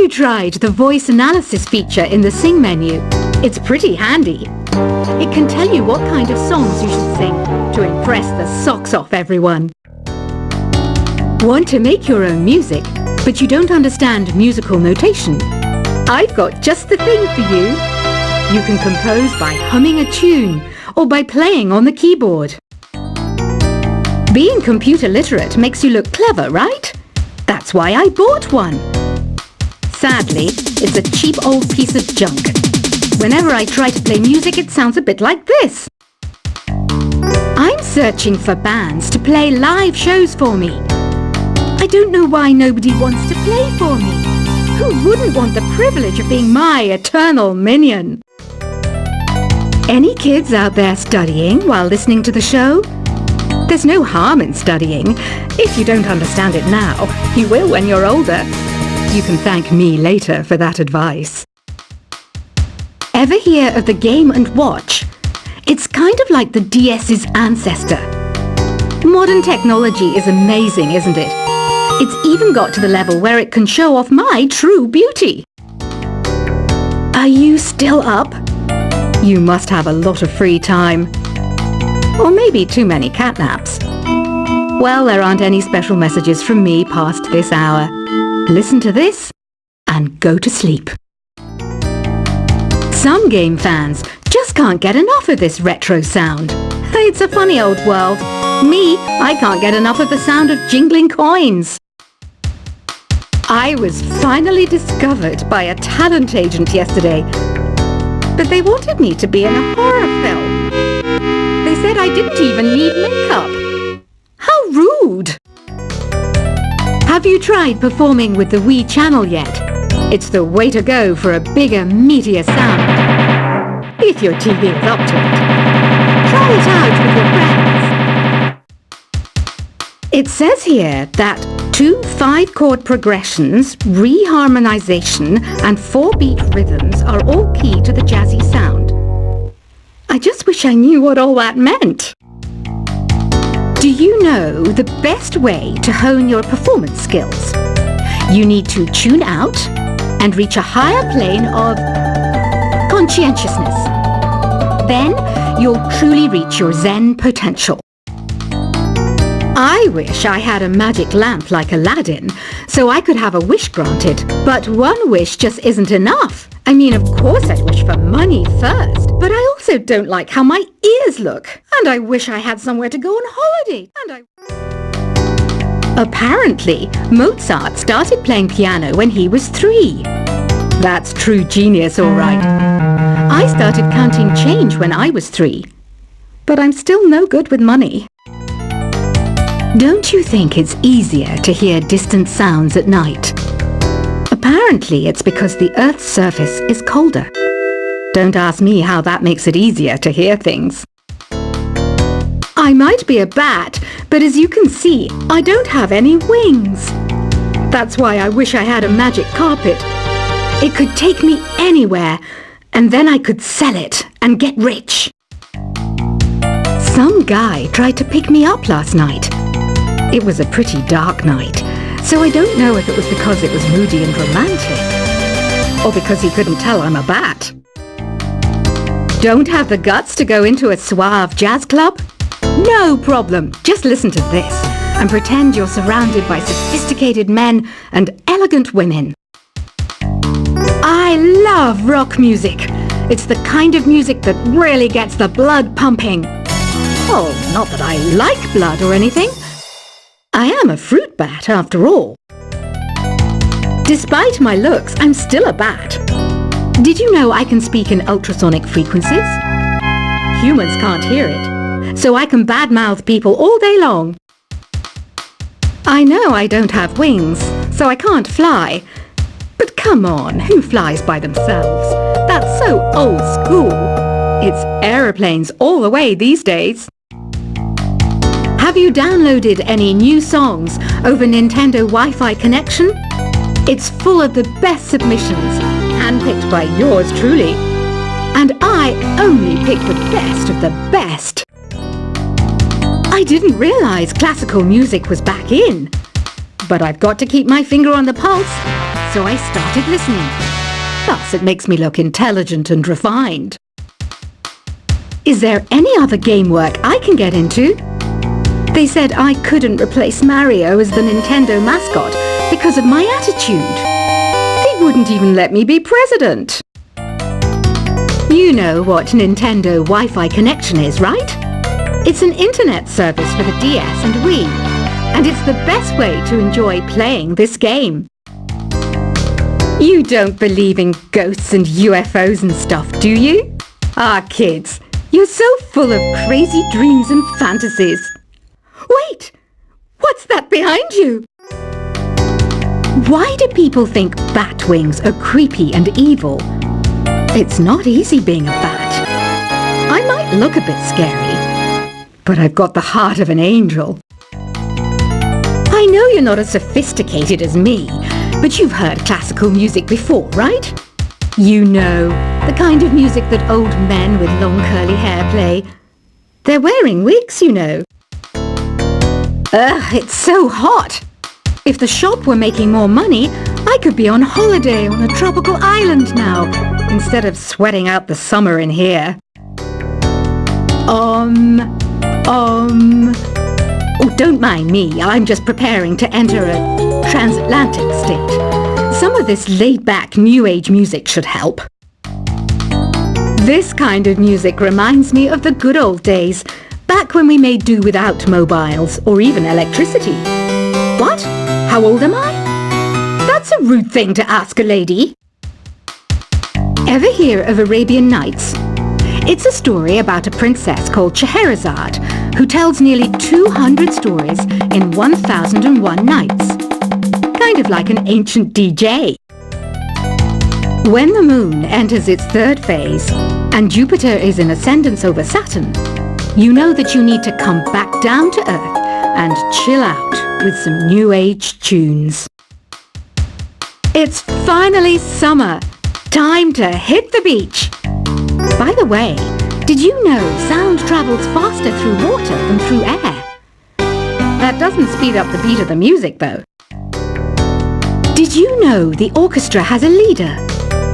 you tried the voice analysis feature in the Sing menu? It's pretty handy. It can tell you what kind of songs you should sing to impress the socks off everyone. Want to make your own music, but you don't understand musical notation? I've got just the thing for you. You can compose by humming a tune or by playing on the keyboard. Being computer literate makes you look clever, right? That's why I bought one. Sadly, it's a cheap old piece of junk. Whenever I try to play music, it sounds a bit like this. I'm searching for bands to play live shows for me. I don't know why nobody wants to play for me. Who wouldn't want the privilege of being my eternal minion? Any kids out there studying while listening to the show? There's no harm in studying. If you don't understand it now, you will when you're older. You can thank me later for that advice. Ever hear of the Game & Watch? It's kind of like the DS's ancestor. Modern technology is amazing, isn't it? It's even got to the level where it can show off my true beauty. Are you still up? You must have a lot of free time. Or maybe too many catnaps. Well, there aren't any special messages from me past this hour. Listen to this and go to sleep. Some game fans just can't get enough of this retro sound. It's a funny old world. Me, I can't get enough of the sound of jingling coins. I was finally discovered by a talent agent yesterday, but they wanted me to be in a horror film. They said I didn't even need makeup. How rude! Have you tried performing with the Wii channel yet? It's the way to go for a bigger, meatier sound. If your TV is up to it. Try it out with your friends. It says here that 2 5-chord progressions, reharmonization, and 4-beat rhythms are all key to the jazzy sound. I just wish I knew what all that meant. Do you know the best way to hone your performance skills? You need to tune out and reach a higher plane of conscientiousness. Then you'll truly reach your Zen potential. I wish I had a magic lamp like Aladdin, so I could have a wish granted. But one wish just isn't enough. I mean, of course I'd wish for money first, but I also don't like how my ears look. And I wish I had somewhere to go on holiday. Apparently, Mozart started playing piano when he was 3. That's true genius, all right. I started counting change when I was 3. But I'm still no good with money. Don't you think it's easier to hear distant sounds at night? Apparently, it's because the Earth's surface is colder. Don't ask me how that makes it easier to hear things. I might be a bat, but as you can see, I don't have any wings. That's why I wish I had a magic carpet. It could take me anywhere, and then I could sell it and get rich. Some guy tried to pick me up last night. It was a pretty dark night, so I don't know if it was because it was moody and romantic, or because he couldn't tell I'm a bat. Don't have the guts to go into a suave jazz club? No problem, just listen to this and pretend you're surrounded by sophisticated men and elegant women. I love rock music. It's the kind of music that really gets the blood pumping. Oh, not that I like blood or anything. I am a fruit bat, after all. Despite my looks, I'm still a bat. Did you know I can speak in ultrasonic frequencies? Humans can't hear it, so I can badmouth people all day long. I know I don't have wings, so I can't fly. But come on, who flies by themselves? That's so old school. It's aeroplanes all the way these days. Have you downloaded any new songs over Nintendo Wi-Fi connection? It's full of the best submissions, handpicked by yours truly. And I only pick the best of the best. I didn't realize classical music was back in. But I've got to keep my finger on the pulse, so I started listening. Thus, it makes me look intelligent and refined. Is there any other game work I can get into? They said I couldn't replace Mario as the Nintendo mascot because of my attitude. They wouldn't even let me be president. You know what Nintendo Wi-Fi connection is, right? It's an internet service for the DS and Wii, and it's the best way to enjoy playing this game. You don't believe in ghosts and UFOs and stuff, do you? Ah, kids, you're so full of crazy dreams and fantasies. Wait! What's that behind you? Why do people think bat wings are creepy and evil? It's not easy being a bat. I might look a bit scary, but I've got the heart of an angel. I know you're not as sophisticated as me, but you've heard classical music before, right? You know, the kind of music that old men with long curly hair play. They're wearing wigs, you know. Ugh, it's so hot. If the shop were making more money, I could be on holiday on a tropical island now, instead of sweating out the summer in here. Oh, don't mind me. I'm just preparing to enter a transatlantic state. Some of this laid-back New Age music should help. This kind of music reminds me of the good old days, back when we made do without mobiles or even electricity. What? How old am I? That's a rude thing to ask a lady. Ever hear of Arabian Nights? It's a story about a princess called Scheherazade who tells nearly 200 stories in 1001 nights. Kind of like an ancient DJ. When the moon enters its third phase and Jupiter is in ascendance over Saturn, you know that you need to come back down to Earth and chill out with some New Age tunes. It's finally summer. Time to hit the beach. By the way, did you know sound travels faster through water than through air? That doesn't speed up the beat of the music, though. Did you know the orchestra has a leader?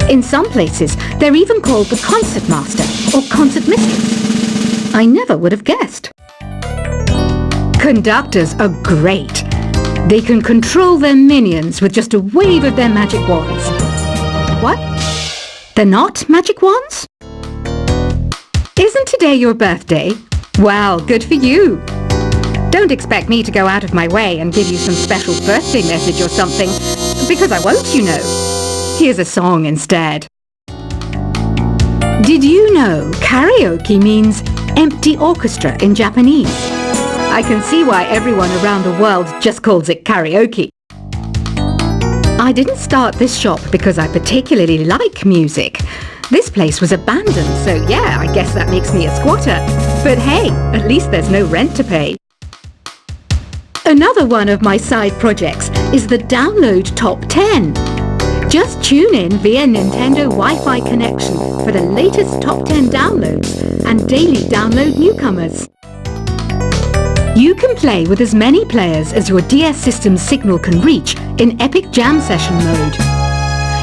In some places, they're even called the concert master or concert mistress. I never would have guessed. Conductors are great. They can control their minions with just a wave of their magic wands. What? They're not magic wands? Isn't today your birthday? Well, good for you. Don't expect me to go out of my way and give you some special birthday message or something, because I won't, you know. Here's a song instead. Did you know karaoke means empty orchestra in Japanese? I can see why everyone around the world just calls it karaoke. I didn't start this shop because I particularly like music. This place was abandoned, so yeah, I guess that makes me a squatter. But hey, at least there's no rent to pay. Another one of my side projects is the Download Top 10. Just tune in via Nintendo Wi-Fi connection for the latest Top 10 downloads and daily download newcomers. You can play with as many players as your DS system's signal can reach in Epic Jam Session mode.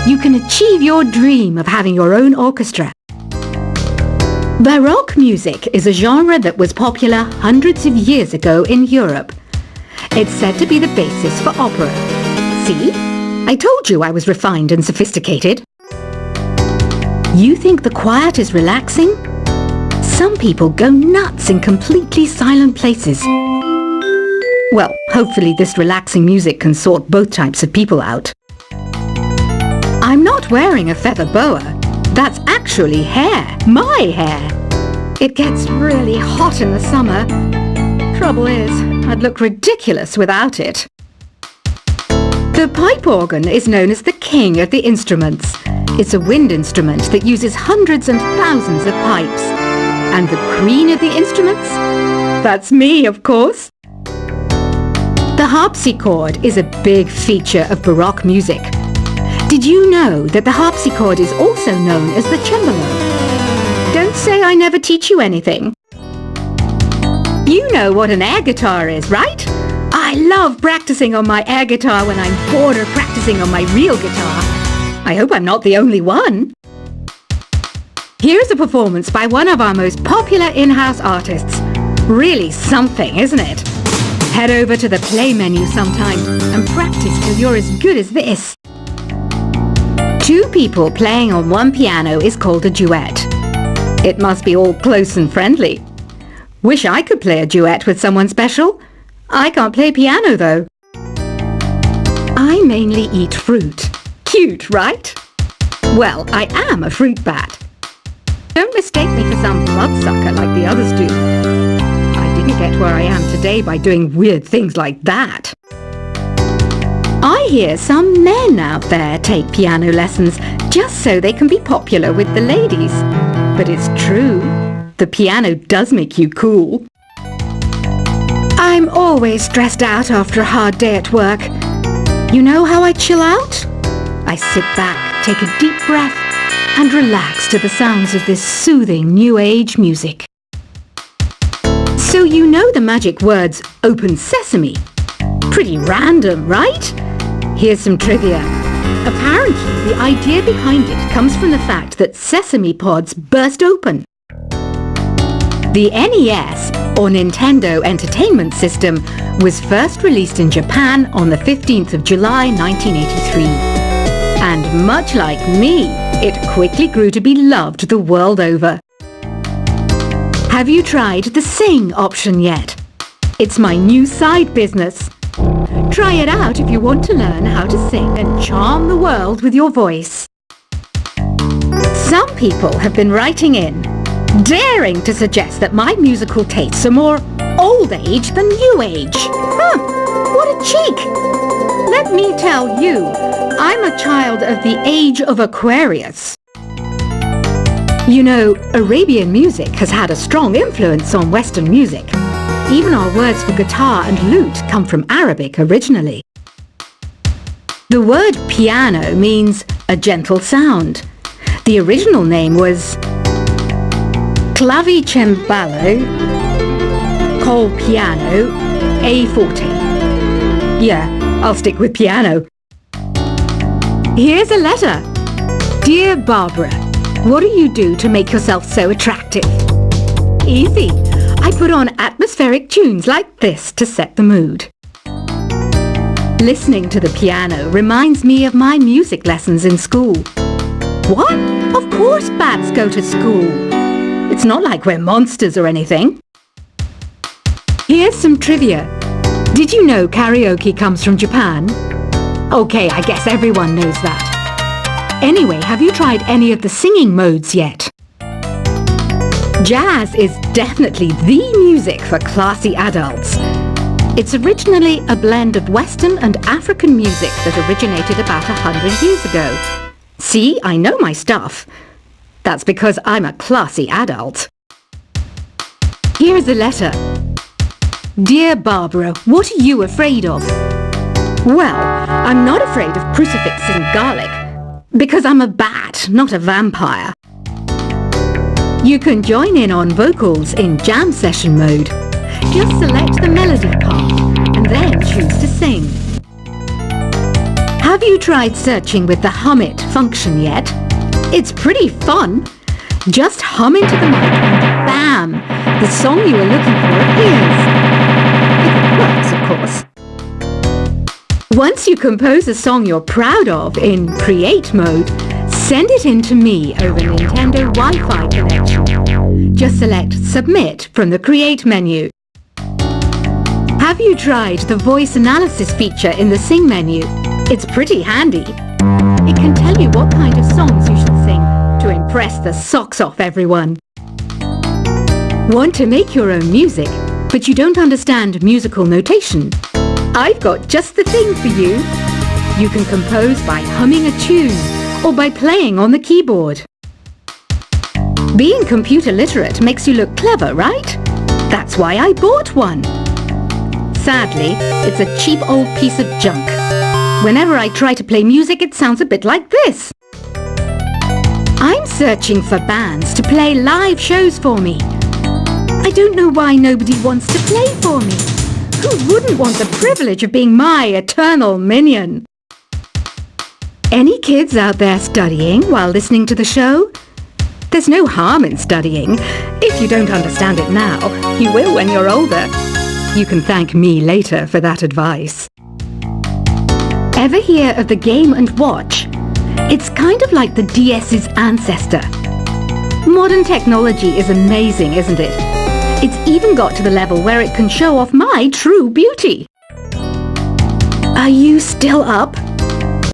You can achieve your dream of having your own orchestra. Baroque music is a genre that was popular hundreds of years ago in Europe. It's said to be the basis for opera. See? I told you I was refined and sophisticated. You think the quiet is relaxing? Some people go nuts in completely silent places. Well, hopefully this relaxing music can sort both types of people out. I'm not wearing a feather boa. That's actually hair. My hair. It gets really hot in the summer. Trouble is, I'd look ridiculous without it. The pipe organ is known as the king of the instruments. It's a wind instrument that uses hundreds and thousands of pipes. And the queen of the instruments? That's me, of course. The harpsichord is a big feature of Baroque music. Did you know that the harpsichord is also known as the cembalo? Don't say I never teach you anything. You know what an air guitar is, right? I love practicing on my air guitar when I'm bored or practicing on my real guitar. I hope I'm not the only one. Here's a performance by one of our most popular in-house artists. Really something, isn't it? Head over to the play menu sometime and practice till you're as good as this. Two people playing on one piano is called a duet. It must be all close and friendly. Wish I could play a duet with someone special. I can't play piano though. I mainly eat fruit. Cute, right? Well, I am a fruit bat. Don't mistake me for some bloodsucker like the others do. I didn't get where I am today by doing weird things like that. I hear some men out there take piano lessons just so they can be popular with the ladies. But it's true, the piano does make you cool. I'm always stressed out after a hard day at work. You know how I chill out? I sit back, take a deep breath, and relax to the sounds of this soothing new age music. So you know the magic words "open sesame"? Pretty random, right? Here's some trivia. Apparently, the idea behind it comes from the fact that sesame pods burst open. The NES, or Nintendo Entertainment System, was first released in Japan on the 15th of July 1983. And much like me, it quickly grew to be loved the world over. Have you tried the Sing option yet? It's my new side business. Try it out if you want to learn how to sing and charm the world with your voice. Some people have been writing in, daring to suggest that my musical tastes are more old age than new age. Huh, what a cheek! Let me tell you, I'm a child of the age of Aquarius. You know, Arabian music has had a strong influence on Western music. Even our words for guitar and lute come from Arabic originally. The word piano means a gentle sound. The original name was clavicembalo col piano a forte. Yeah, I'll stick with piano. Here's a letter. Dear Barbara, what do you do to make yourself so attractive? Easy. I put on atmospheric tunes like this to set the mood. Listening to the piano reminds me of my music lessons in school. What? Of course bats go to school. It's not like we're monsters or anything. Here's some trivia. Did you know karaoke comes from Japan? Okay, I guess everyone knows that. Anyway, have you tried any of the singing modes yet? Jazz is definitely the music for classy adults. It's originally a blend of Western and African music that originated about 100 years ago. See, I know my stuff. That's because I'm a classy adult. Here's a letter. Dear Barbara, what are you afraid of? Well, I'm not afraid of crucifixes and garlic, because I'm a bat, not a vampire. You can join in on vocals in jam session mode. Just select the melody part and then choose to sing. Have you tried searching with the Hum It function yet? It's pretty fun. Just hum into the mic and bam! The song you are looking for appears. If it works, of course. Once you compose a song you're proud of in Create mode, send it in to me over Nintendo Wi-Fi connection. Just select Submit from the Create menu. Have you tried the voice analysis feature in the Sing menu? It's pretty handy. It can tell you what kind of songs you should sing to impress the socks off everyone. Want to make your own music, but you don't understand musical notation? I've got just the thing for you. You can compose by humming a tune or by playing on the keyboard. Being computer literate makes you look clever, right? That's why I bought one. Sadly, it's a cheap old piece of junk. Whenever I try to play music, it sounds a bit like this. I'm searching for bands to play live shows for me. I don't know why nobody wants to play for me. Who wouldn't want the privilege of being my eternal minion? Any kids out there studying while listening to the show? There's no harm in studying. If you don't understand it now, you will when you're older. You can thank me later for that advice. Ever hear of the Game & Watch? It's kind of like the DS's ancestor. Modern technology is amazing, isn't it? It's even got to the level where it can show off my true beauty. Are you still up?